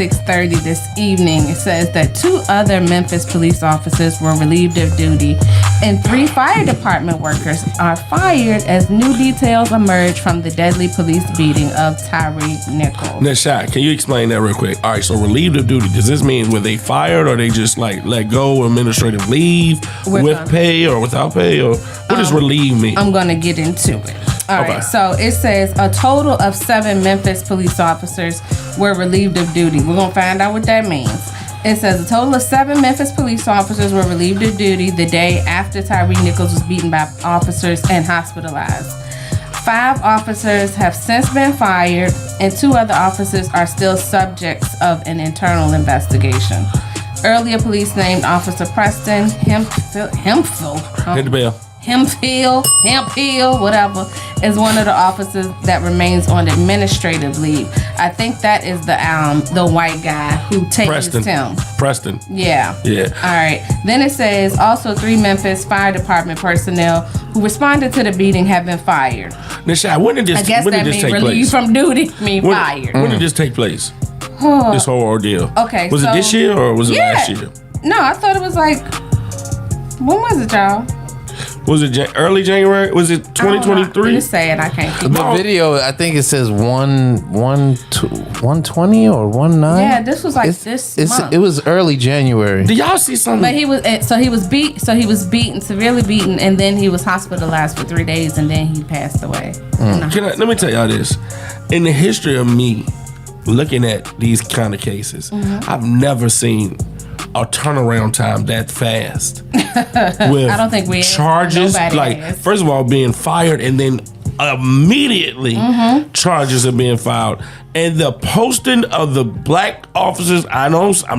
6:30 this evening. It says that 2 other Memphis police officers were relieved of duty, and 3 fire department workers are fired as new details emerge from the deadly police beating of Tyree Nichols. Now, Shai, can you explain that real quick? All right, so relieved of duty, does this mean were they fired or they just like let go, administrative leave, with pay or without pay? Or what does relieve mean? I'm going to get into it. All right, so it says a total of 7 Memphis police officers were relieved of duty. We're going to find out what that means. It says a total of 7 Memphis police officers were relieved of duty the day after Tyree Nichols was beaten by officers and hospitalized. 5 officers have since been fired, and 2 other officers are still subjects of an internal investigation. Earlier, police named Officer Preston Hemphill, whatever, is one of the officers that remains on administrative leave. I think that is the white guy who tased him. Preston. Yeah. Yeah. All right. Then it says also 3 Memphis Fire Department personnel who responded to the beating have been fired. Now, Shai, when did this take place? I guess that means relieved from duty, fired. When did this take place? This whole ordeal. Okay. Was it this year or was it last year? No, I thought it was like, when was it, y'all? Was it early January? Was it 2023? You say it, I can't keep the video, I think it says 120 or 19. Yeah, this was like this month. It was early January. Did y'all see something? But he was beaten, severely beaten, and then he was hospitalized for 3 days, and then he passed away. Let me tell y'all this. In the history of me looking at these kind of cases, I've never seen a turnaround time that fast. With I don't think we charges first of all being fired and then immediately charges are being filed, and the posting of the black officers. I'm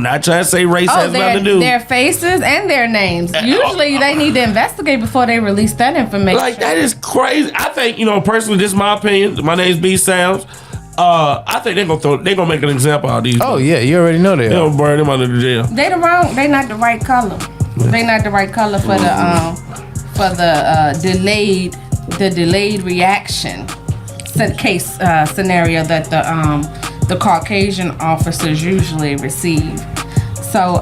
not trying to say race has nothing to do. Their faces and their names. Usually they need to investigate before they release that information. Like, that is crazy. I think, personally, this is my opinion. My name's B Sounds. I think they're gonna make an example out of these. Oh yeah, you already know that. They'll burn them under the jail. They not the right color. Yeah. They not the right color for the delayed reaction case scenario that the Caucasian officers usually receive. So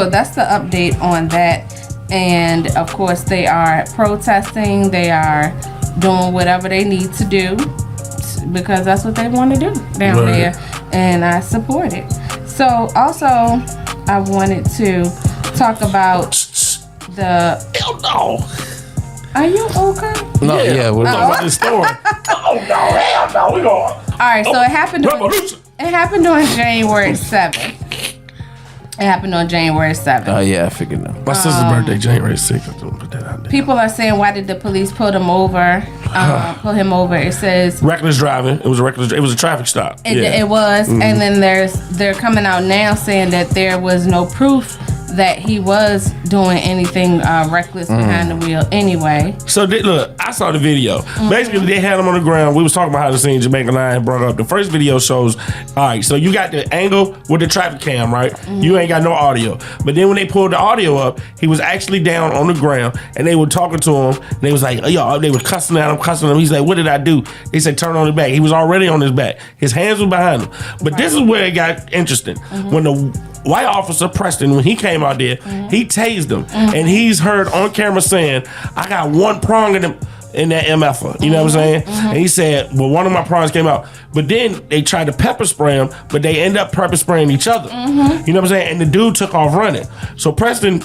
that's the update on that. And of course they are protesting. They are doing whatever they need to do, because that's what they want to do down there, and I support it. So also, I wanted to talk about the. Hell no. Are you okay? No, yeah, we're about this story. Oh no, hell no, we going. All right, so it happened on January 7th. It happened on January 7th. Oh, yeah, I figured that. My sister's birthday, January 6th. I'm gonna put that out there. People are saying, why did the police pull him over? It says reckless driving. It was a traffic stop. It was, and then they're coming out now saying that there was no proof that he was doing anything reckless behind the wheel anyway. So look, I saw the video. Basically, they had him on the ground. We was talking about how the scene Jamaica Line brought up. The first video shows, all right, so you got the angle with the traffic cam, right? You ain't got no audio. But then when they pulled the audio up, he was actually down on the ground, and they were talking to him, and they was like, yo, they were cussing at him. He's like, what did I do? They said, turn on his back. He was already on his back. His hands were behind him. But this is where it got interesting. When the white officer Preston, when he came out there, he tased him, and he's heard on camera saying, "I got one prong in that MFer." You know what I'm saying? And he said, "Well, one of my prongs came out." But then they tried to pepper spray him, but they end up pepper spraying each other. You know what I'm saying? And the dude took off running. So Preston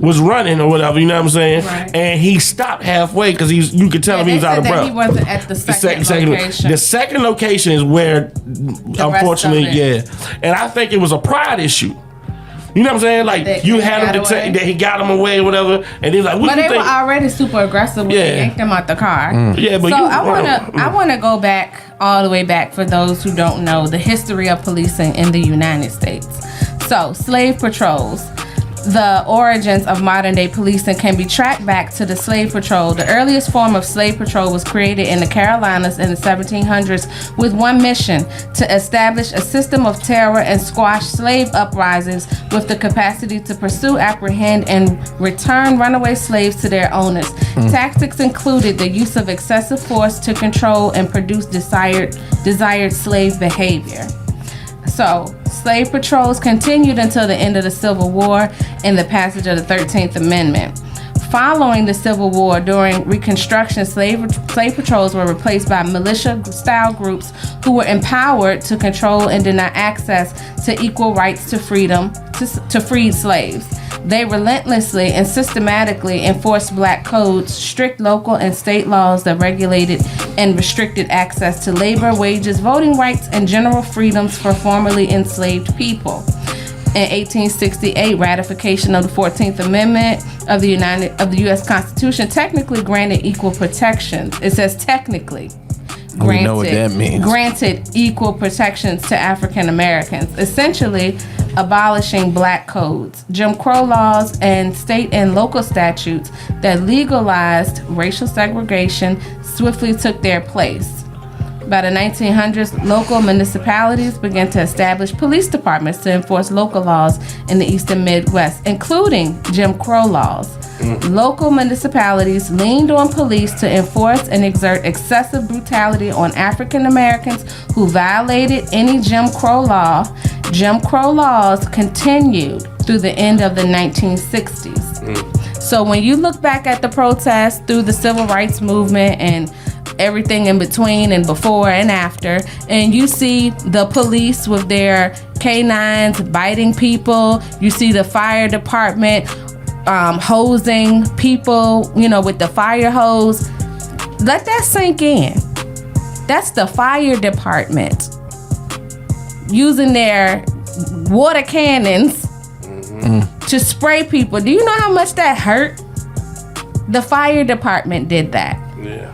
was running or whatever, you know what I'm saying? Right. And he stopped halfway because you could tell him he was out of breath. He wasn't at the second location. The second location is where, unfortunately, and I think it was a pride issue. You know what I'm saying? Like, you had him that he got him away or whatever, and he was like, what do you think? But they were already super aggressive when they yanked him out the car. Yeah, but so I wanna go back, all the way back, for those who don't know, the history of policing in the United States. So, slave patrols. The origins of modern-day policing can be tracked back to the slave patrol. The earliest form of slave patrol was created in the Carolinas in the 1700s with one mission: to establish a system of terror and squash slave uprisings with the capacity to pursue, apprehend, and return runaway slaves to their owners. Tactics included the use of excessive force to control and produce desired slave behavior. So, slave patrols continued until the end of the Civil War and the passage of the 13th Amendment. Following the Civil War, during Reconstruction, slave patrols were replaced by militia-style groups who were empowered to control and deny access to equal rights to freedom to freed slaves. They relentlessly and systematically enforced black codes, strict local and state laws that regulated and restricted access to labor, wages, voting rights, and general freedoms for formerly enslaved people. In 1868, ratification of the 14th Amendment of the U.S. Constitution technically granted equal protections. It says technically. We know what that means. Granted equal protections to African Americans, essentially abolishing black codes, Jim Crow laws, and state and local statutes that legalized racial segregation swiftly took their place. By the 1900s, local municipalities began to establish police departments to enforce local laws in the Eastern Midwest, including Jim Crow laws. Local municipalities leaned on police to enforce and exert excessive brutality on African Americans who violated any Jim Crow law. Jim Crow laws continued through the end of the 1960s. So when you look back at the protests through the civil rights movement and everything in between and before and after, and you see the police with their canines biting people, you see the fire department hosing people, with the fire hose. Let that sink in. That's the fire department using their water cannons to spray people. Do you know how much that hurt? The fire department did that. Yeah.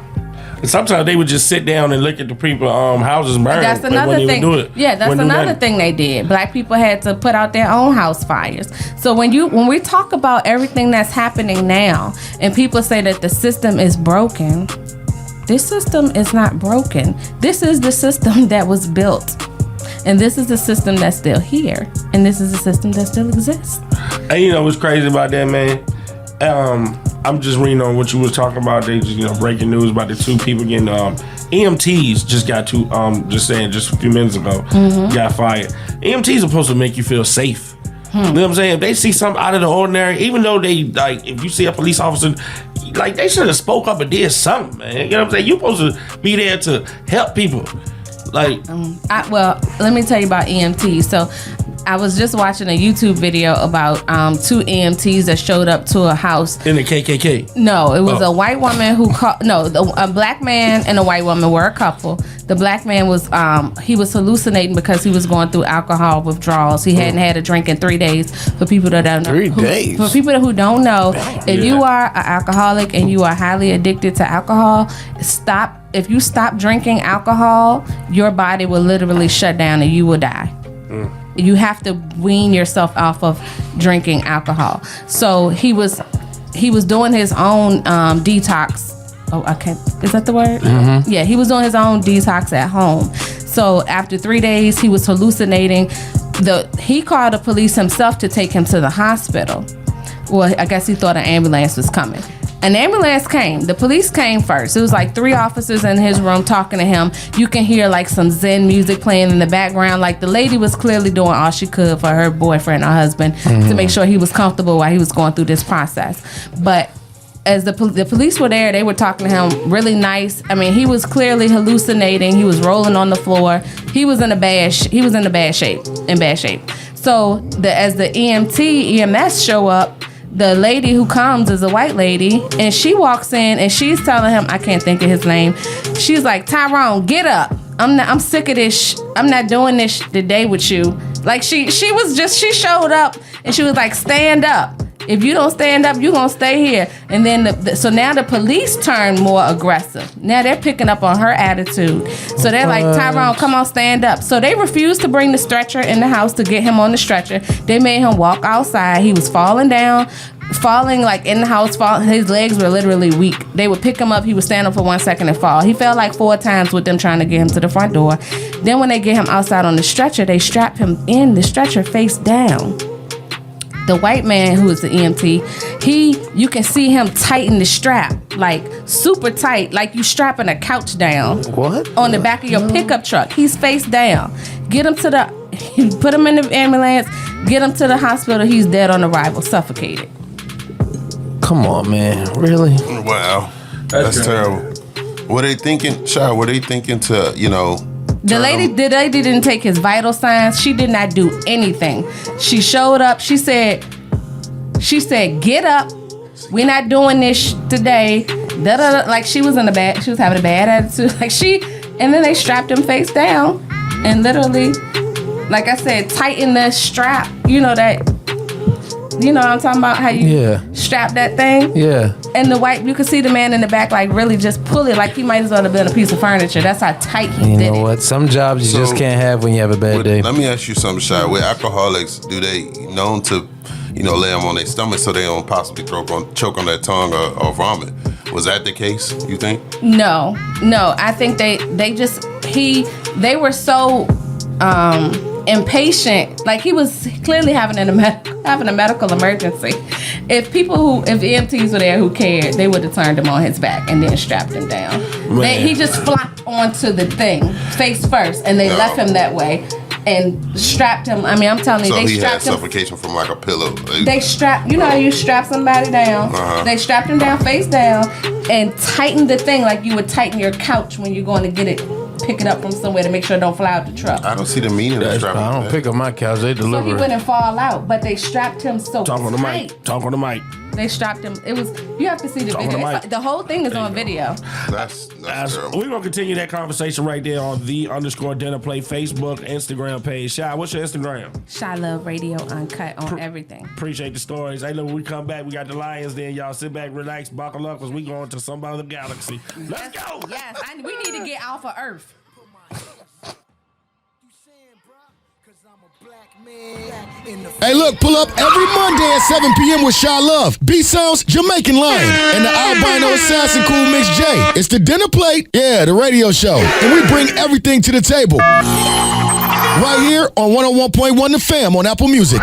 And sometimes they would just sit down and look at the people houses burn. That's another thing. Yeah, that's another thing they did. Black people had to put out their own house fires. So when we talk about everything that's happening now, and people say that the system is broken, this system is not broken. This is the system that was built, and this is the system that's still here, and this is the system that still exists. And what's crazy about that, man? I'm just reading on what you was talking about. They just, breaking news about the two people getting EMTs just got to just a few minutes ago got fired. EMTs are supposed to make you feel safe. You know what I'm saying? If they see something out of the ordinary, even though they if you see a police officer, they should have spoke up and did something, man. You know what I'm saying? You supposed to be there to help people. Well, let me tell you about EMTs. So I was just watching a YouTube video about two EMTs that showed up to a house. In the KKK? No, it was a white woman who a black man and a white woman were a couple. The black man was he was hallucinating because he was going through alcohol withdrawals. He hadn't had a drink in 3 days. For people that don't know, 3 days. For people who don't know, if you are an alcoholic and you are highly addicted to alcohol, stop. If you stop drinking alcohol, your body will literally shut down and you will die. You have to wean yourself off of drinking alcohol. So he was doing his own detox. Oh, okay. Is that the word? Mm-hmm. Yeah, he was doing his own detox at home. So after 3 days, he was hallucinating. He called the police himself to take him to the hospital. Well, I guess he thought an ambulance was coming. An ambulance came. The police came first. It was like 3 officers in his room talking to him. You can hear like some Zen music playing in the background. Like the lady was clearly doing all she could for her boyfriend or husband to make sure he was comfortable while he was going through this process. But as the police were there, they were talking to him really nice. I mean, he was clearly hallucinating. He was rolling on the floor. He was in bad shape. So as the EMS show up, the lady who comes is a white lady, and she walks in and she's telling him, I can't think of his name. She's like, Tyrone, get up. I'm sick of this. I'm not doing this today with you. Like she showed up and she was like, stand up. If you don't stand up, you're going to stay here. And then, so now the police turn more aggressive. Now they're picking up on her attitude. So they're like, Tyrone, come on, stand up. So they refused to bring the stretcher in the house to get him on the stretcher. They made him walk outside. He was falling like in the house. His legs were literally weak. They would pick him up. He would stand up for 1 second and fall. He fell like 4 times with them trying to get him to the front door. Then when they get him outside on the stretcher, they strap him in the stretcher face down. The white man who is the EMT, you can see him tighten the strap, like super tight, like you strapping a couch down. What? On the back of your pickup truck. He's face down. Get him to Put him in the ambulance. Get him to the hospital. He's dead on arrival, suffocated. Come on, man. Really? Wow. That's terrible. Were they thinking, Shy, were they thinking to, The lady didn't take his vital signs. She did not do anything. She showed up. She said, get up. We're not doing this today. Da-da-da. Like she was having a bad attitude. And then they strapped him face down and literally, like I said, tighten the strap. You know what I'm talking about? How you strap that thing? Yeah. And you could see the man in the back like really just pull it like he might as well have been a piece of furniture. That's how tight he did it. You know what? Some jobs you just can't have when you have a bad day. Let me ask you something, Shy. With alcoholics, do they known to, lay them on their stomach so they don't possibly choke on their tongue or vomit? Was that the case, you think? No. I think they were so impatient. Like he was clearly having a medical emergency. If EMTs were there who cared, they would have turned him on his back and then strapped him down. He just flopped onto the thing face first, and they left him that way and strapped him. I mean, I'm telling you, so they he strapped had him. suffocation from like a pillow. They strapped. You know how you strap somebody down? They strapped him down face down and tightened the thing like you would tighten your couch when you're going to pick it up from somewhere to make sure it don't fly out the truck. I don't see the meaning of strapping. I don't pick up my couch. They deliver. So he wouldn't fall out, but they strapped him so Talk on the tight. mic. Talk on the mic. They strapped him. You have to see the video. The whole thing is on video. That's terrible. We're going to continue that conversation right there on _Dinnerplate Facebook, Instagram page. Shy, what's your Instagram? Shy Love Radio Uncut on everything. Appreciate the stories. Hey, look, when we come back, we got the Lions then. Y'all sit back, relax, buckle up, because we going to some other galaxy. Let's go. Yes, we need to get off of Earth. Hey, look, pull up every Monday at 7 p.m. with Shy Love, B-Sounds, Jamaican Lion, and the albino assassin Cool Mix J. It's the Dinner Plate, the radio show, and we bring everything to the table. Right here on 101.1 The Fam on Apple Music.